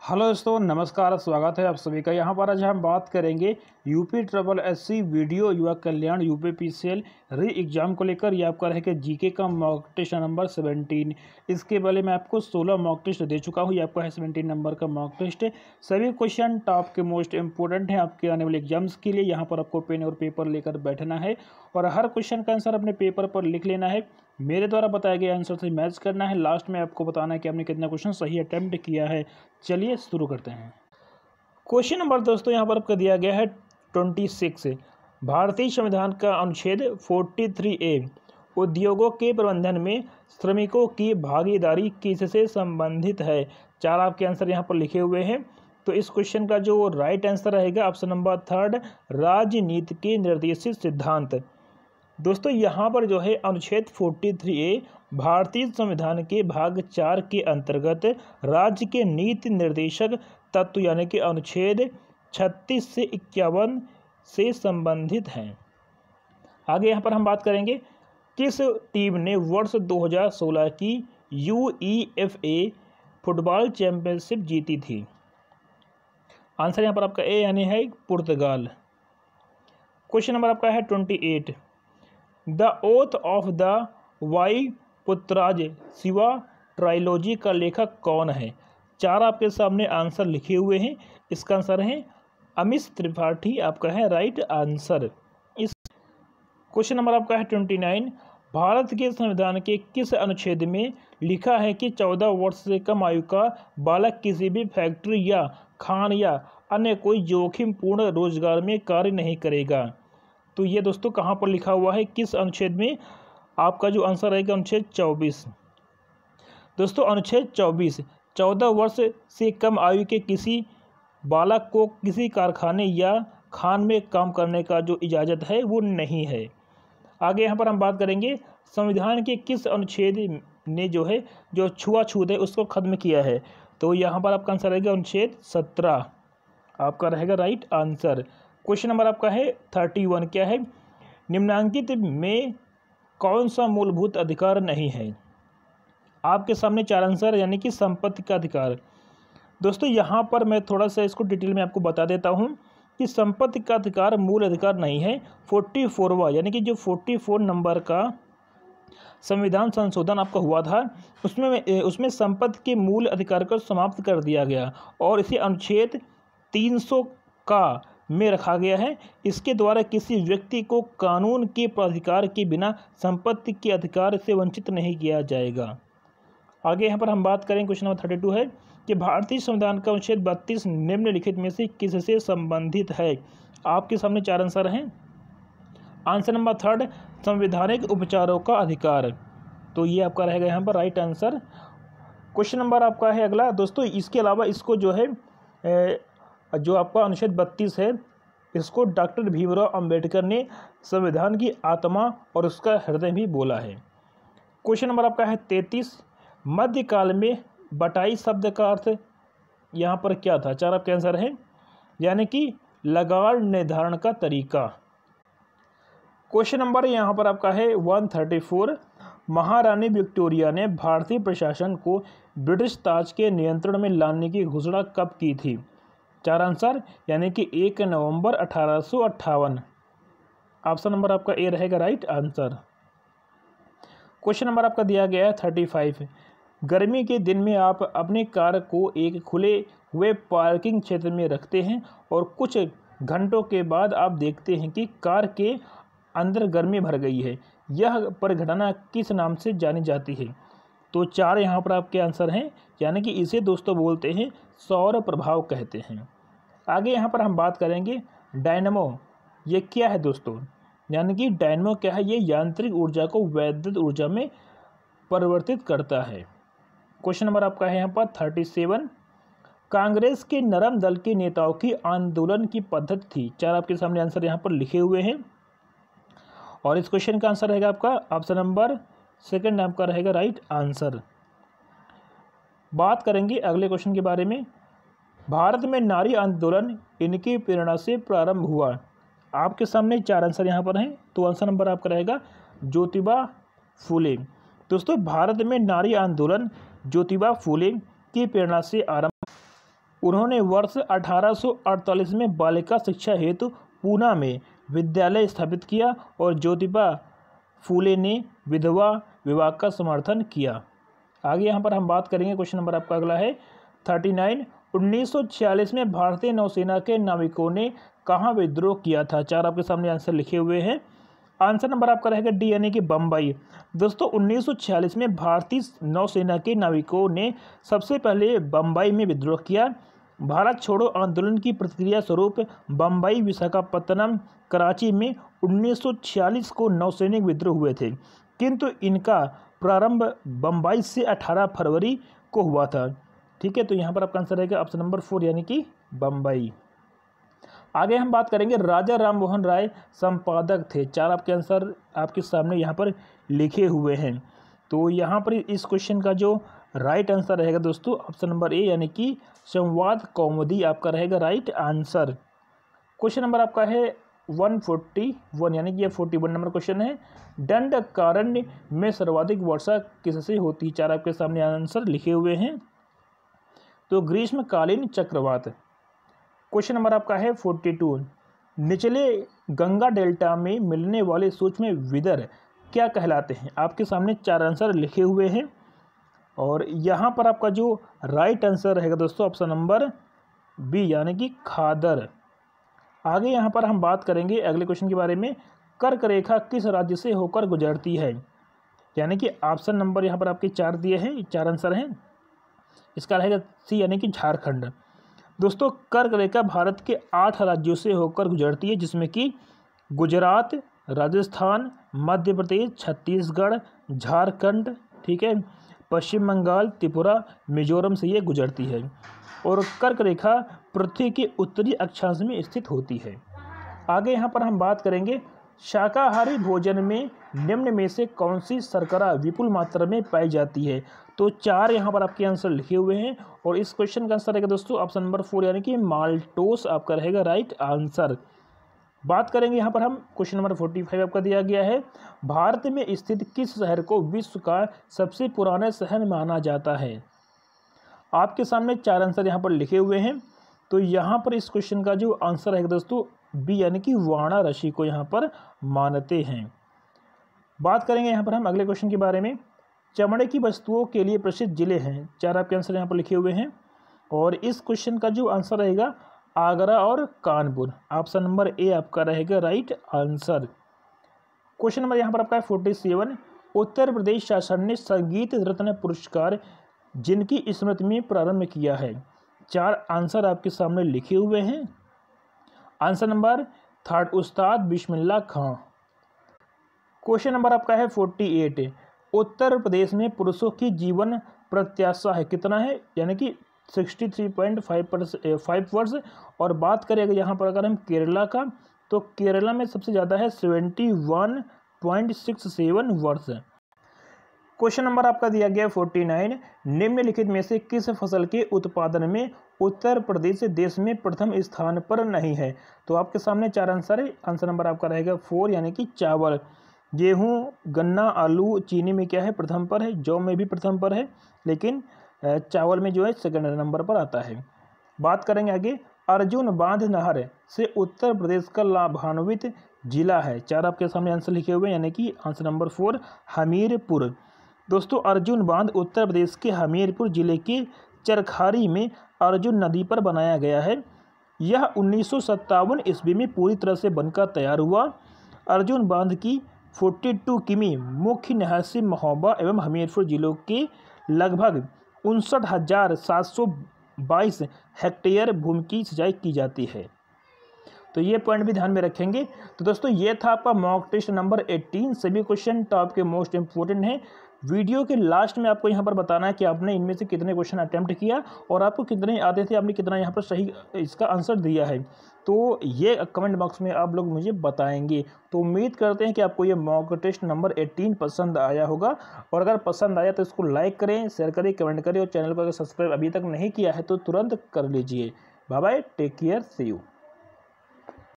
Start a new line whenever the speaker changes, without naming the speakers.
Hello दोस्तों, नमस्कार। स्वागत है आप सभी का। यहाँ पर आज हम बात करेंगे यूपी ट्रिपल एससी वीडियो युवा कल्याण यूपीपीसीएल री एग्जाम को लेकर। ये आपका रहेगा जीके का मॉक टेस्ट नंबर 17। इसके पहले मैं आपको 16 मॉक टेस्ट दे चुका हूँ। ये आपका है 17 नंबर का मॉक टेस्ट। सभी क्वेश्चन टॉप के मोस्ट इंपॉर्टेंट हैं आपके आने वाले एग्जाम्स के लिए। यहाँ पर आपको पेन और पेपर लेकर बैठना है और हर क्वेश्चन का आंसर अपने पेपर पर लिख लेना है। मेरे द्वारा बताए गए आंसर से मैच करना है। लास्ट में आपको बताना है कि आपने कितना क्वेश्चन सही अटेम्प्ट किया है। चलिए शुरू करते हैं। क्वेश्चन नंबर दोस्तों यहाँ पर आपका दिया गया है 26। भारतीय संविधान का अनुच्छेद 43A उद्योगों के प्रबंधन में श्रमिकों की भागीदारी किससे संबंधित है। चार आपके आंसर यहाँ पर लिखे हुए हैं। तो इस क्वेश्चन का जो राइट आंसर रहेगा ऑप्शन नंबर 3, राजनीति के निर्देशित सिद्धांत। दोस्तों यहाँ पर जो है अनुच्छेद 43A भारतीय संविधान के भाग 4 के अंतर्गत राज्य के नीति निर्देशक तत्व यानी कि अनुच्छेद 36 से 51 से संबंधित हैं। आगे यहाँ पर हम बात करेंगे किस टीम ने वर्ष 2016 की UEFA फुटबॉल चैंपियनशिप जीती थी। आंसर यहाँ पर आपका ए यानी है पुर्तगाल। क्वेश्चन नंबर आपका है 28। The oath of the Vayuputras Shiva trilogy का लेखक कौन है। चार आपके सामने आंसर लिखे हुए हैं। इसका आंसर है अमिश त्रिपाठी आपका है राइट आंसर। इस क्वेश्चन नंबर आपका है 29। भारत के संविधान के किस अनुच्छेद में लिखा है कि 14 वर्ष से कम आयु का बालक किसी भी फैक्ट्री या खान या अन्य कोई जोखिमपूर्ण रोजगार में कार्य नहीं करेगा। तो ये दोस्तों कहाँ पर लिखा हुआ है, किस अनुच्छेद में। आपका जो आंसर रहेगा अनुच्छेद 24। दोस्तों अनुच्छेद 24 14 वर्ष से कम आयु के किसी बालक को किसी कारखाने या खान में काम करने का जो इजाज़त है वो नहीं है। आगे यहाँ पर हम बात करेंगे संविधान के किस अनुच्छेद ने जो है जो छुआछूत है उसको खत्म किया है। तो यहाँ पर आपका आंसर रहेगा अनुच्छेद 17 आपका रहेगा राइट आंसर। क्वेश्चन नंबर आपका है 31। क्या है, निम्नांकित में कौन सा मूलभूत अधिकार नहीं है। आपके सामने चार आंसर यानी कि संपत्ति का अधिकार। दोस्तों यहाँ पर मैं थोड़ा सा इसको डिटेल में आपको बता देता हूँ कि संपत्ति का अधिकार मूल अधिकार नहीं है। 44वां यानी कि जो 44 नंबर का संविधान संशोधन आपका हुआ था उसमें संपत्ति के मूल अधिकार को समाप्त कर दिया गया और इसे अनुच्छेद 300 का में रखा गया है। इसके द्वारा किसी व्यक्ति को कानून के प्राधिकार के बिना संपत्ति के अधिकार से वंचित नहीं किया जाएगा। आगे यहाँ पर हम बात करें क्वेश्चन नंबर 32 है कि भारतीय संविधान का अनुच्छेद 32 निम्नलिखित में से किससे संबंधित है। आपके सामने चार आंसर हैं। आंसर नंबर 3, संवैधानिक उपचारों का अधिकार। तो ये आपका रहेगा यहाँ पर राइट आंसर। क्वेश्चन नंबर आपका है अगला। दोस्तों इसके अलावा इसको जो है जो आपका अनुच्छेद 32 है इसको डॉक्टर भीमराव अंबेडकर ने संविधान की आत्मा और उसका हृदय भी बोला है। क्वेश्चन नंबर आपका है 33। मध्यकाल में बटाई शब्द का अर्थ यहाँ पर क्या था। चार आपके आंसर हैं यानी कि लगान निर्धारण का तरीका। क्वेश्चन नंबर यहाँ पर आपका है 134। महारानी विक्टोरिया ने भारतीय प्रशासन को ब्रिटिश ताज के नियंत्रण में लाने की घोषणा कब की थी। चार आंसर यानी कि 1 नवंबर 1858। ऑप्शन नंबर आपका ए रहेगा राइट आंसर। क्वेश्चन नंबर आपका दिया गया है 35। गर्मी के दिन में आप अपनी कार को एक खुले हुए पार्किंग क्षेत्र में रखते हैं और कुछ घंटों के बाद आप देखते हैं कि कार के अंदर गर्मी भर गई है। यह परिघटना किस नाम से जानी जाती है। तो चार यहाँ पर आपके आंसर हैं यानी कि इसे दोस्तों बोलते हैं सौर प्रभाव कहते हैं। आगे यहाँ पर हम बात करेंगे डायनमो। ये क्या है दोस्तों, यानी कि डायनमो क्या है, ये यांत्रिक ऊर्जा को वैद्युत ऊर्जा में परिवर्तित करता है। क्वेश्चन नंबर आपका है यहाँ पर 37। कांग्रेस के नरम दल के नेताओं की आंदोलन की पद्धति थी। चार आपके सामने आंसर यहाँ पर लिखे हुए हैं और इस क्वेश्चन का आंसर रहेगा आपका ऑप्शन नंबर 2 आपका रहेगा राइट आंसर। बात करेंगे अगले क्वेश्चन के बारे में। भारत में नारी आंदोलन इनकी प्रेरणा से प्रारंभ हुआ। आपके सामने चार आंसर यहाँ पर हैं। तो आंसर नंबर आपका रहेगा ज्योतिबा फूले। दोस्तों भारत में नारी आंदोलन ज्योतिबा फूले की प्रेरणा से आरंभ। उन्होंने वर्ष 1848 में बालिका शिक्षा हेतु पूना में विद्यालय स्थापित किया और ज्योतिबा फूले ने विधवा विवाह का समर्थन किया। आगे यहाँ पर हम बात करेंगे, क्वेश्चन नंबर आपका अगला है 39। 1946 में भारतीय नौसेना के नाविकों ने कहाँ विद्रोह किया था? चार आपके सामने आंसर लिखे हुए हैं। आंसर नंबर आपका रहेगा डी यानी कि बम्बई। दोस्तों 1946 में भारतीय नौसेना के नाविकों ने सबसे पहले बम्बई में विद्रोह किया। भारत छोड़ो आंदोलन की प्रतिक्रिया स्वरूप बम्बई, विशाखापत्तनम, कराची में 1946 को नौसैनिक विद्रोह हुए थे, किंतु इनका प्रारंभ बम्बई से 18 फरवरी को हुआ था। ठीक है, तो यहाँ पर आपका आंसर रहेगा ऑप्शन नंबर 4 यानी कि बम्बई। आगे हम बात करेंगे, राजा राम मोहन राय संपादक थे। चार आपके आंसर आपके सामने यहाँ पर लिखे हुए हैं। तो यहाँ पर इस क्वेश्चन का जो राइट आंसर रहेगा दोस्तों ऑप्शन नंबर ए यानी कि संवाद कौमुदी आपका रहेगा राइट आंसर। क्वेश्चन नंबर आपका है 141 यानी कि ये 41 नंबर क्वेश्चन है। दंडकारण्य में सर्वाधिक वर्षा किससे होती? चार आपके सामने आंसर लिखे हुए हैं। तो ग्रीष्मकालीन चक्रवात। क्वेश्चन नंबर आपका है 42। निचले गंगा डेल्टा में मिलने वाले सूक्ष्म विदर क्या कहलाते हैं? आपके सामने चार आंसर लिखे हुए हैं और यहाँ पर आपका जो राइट आंसर रहेगा दोस्तों ऑप्शन नंबर बी यानी कि खादर। आगे यहाँ पर हम बात करेंगे अगले क्वेश्चन के बारे में, कर्क रेखा किस राज्य से होकर गुजरती है? यानी कि ऑप्शन नंबर यहाँ पर आपके चार दिए हैं, चार आंसर हैं। इसका रहेगा सी यानी कि झारखंड। दोस्तों कर्क रेखा भारत के 8 राज्यों से होकर गुजरती है, जिसमें कि गुजरात, राजस्थान, मध्य प्रदेश, छत्तीसगढ़, झारखंड, ठीक है, पश्चिम बंगाल, त्रिपुरा, मिजोरम से ये गुजरती है। और कर्क रेखा पृथ्वी के उत्तरी अक्षांश में स्थित होती है। आगे यहाँ पर हम बात करेंगे, शाकाहारी भोजन में निम्न में से कौन सी शर्करा विपुल मात्रा में पाई जाती है? तो चार यहाँ पर आपके आंसर लिखे हुए हैं और इस क्वेश्चन का आंसर रहेगा दोस्तों ऑप्शन नंबर 4 यानी कि माल्टोस आपका रहेगा राइट आंसर। बात करेंगे यहाँ पर हम, क्वेश्चन नंबर 45 आपका दिया गया है, भारत में स्थित किस शहर को विश्व का सबसे पुराना शहर माना जाता है? आपके सामने चार आंसर यहाँ पर लिखे हुए हैं। तो यहाँ पर इस क्वेश्चन का जो आंसर है दोस्तों बी यानी कि वाराणसी को यहाँ पर मानते हैं। बात करेंगे यहाँ पर हम अगले क्वेश्चन के बारे में, चमड़े की वस्तुओं के लिए प्रसिद्ध जिले हैं। चार आपके आंसर यहाँ पर लिखे हुए हैं और इस क्वेश्चन का जो आंसर रहेगा आगरा और कानपुर। ऑप्शन नंबर ए आपका रहेगा राइट आंसर। क्वेश्चन नंबर यहाँ पर आपका है 47। उत्तर प्रदेश शासन ने संगीत रत्न पुरस्कार जिनकी स्मृति में प्रारंभ किया है? चार आंसर आपके सामने लिखे हुए हैं। आंसर नंबर 3 उस्ताद बिस्मिल्लाह खां। क्वेश्चन नंबर आपका है 48। उत्तर प्रदेश में पुरुषों की जीवन प्रत्याशा है कितना है? यानी कि 63.5 वर्ष। और बात करें यहाँ पर अगर हम केरला का, तो केरला में सबसे ज़्यादा है 71.67 वर्ष। क्वेश्चन नंबर आपका दिया गया 49। निम्नलिखित में से किस फसल के उत्पादन में उत्तर प्रदेश देश में प्रथम स्थान पर नहीं है? तो आपके सामने चार आंसर है। आंसर नंबर आपका रहेगा 4 यानी कि चावल। गेहूं, गन्ना, आलू, चीनी में क्या है प्रथम पर है, जौ में भी प्रथम पर है, लेकिन चावल में जो है सेकंड नंबर पर आता है। बात करेंगे आगे, अर्जुन बांध नहर से उत्तर प्रदेश का लाभान्वित जिला है। चार आपके सामने आंसर लिखे हुए हैं यानी कि आंसर नंबर 4 हमीरपुर। दोस्तों अर्जुन बांध उत्तर प्रदेश के हमीरपुर जिले के चरखारी में अर्जुन नदी पर बनाया गया है। यह 1957 ईस्वी में पूरी तरह से बनकर तैयार हुआ। अर्जुन बांध की 42 किमी मुख्य नहर से महोबा एवं हमीरपुर जिलों के लगभग 59,722 हेक्टेयर भूमि की सिंचाई की जाती है। तो ये पॉइंट भी ध्यान में रखेंगे। तो दोस्तों ये था आपका मॉक टेस्ट नंबर 18। सभी क्वेश्चन टॉप के मोस्ट इंपोर्टेंट हैं। वीडियो के लास्ट में आपको यहाँ पर बताना है कि आपने इनमें से कितने क्वेश्चन अटेम्प्ट किया और आपको कितने आते थे, आपने कितना यहाँ पर सही इसका आंसर दिया है। तो ये कमेंट बॉक्स में आप लोग मुझे बताएंगे। तो उम्मीद करते हैं कि आपको ये मॉक टेस्ट नंबर 18 पसंद आया होगा और अगर पसंद आया तो इसको लाइक करें, शेयर करें, कमेंट करें और चैनल को अगर सब्सक्राइब अभी तक नहीं किया है तो तुरंत कर लीजिए। Bye bye, take care, see you.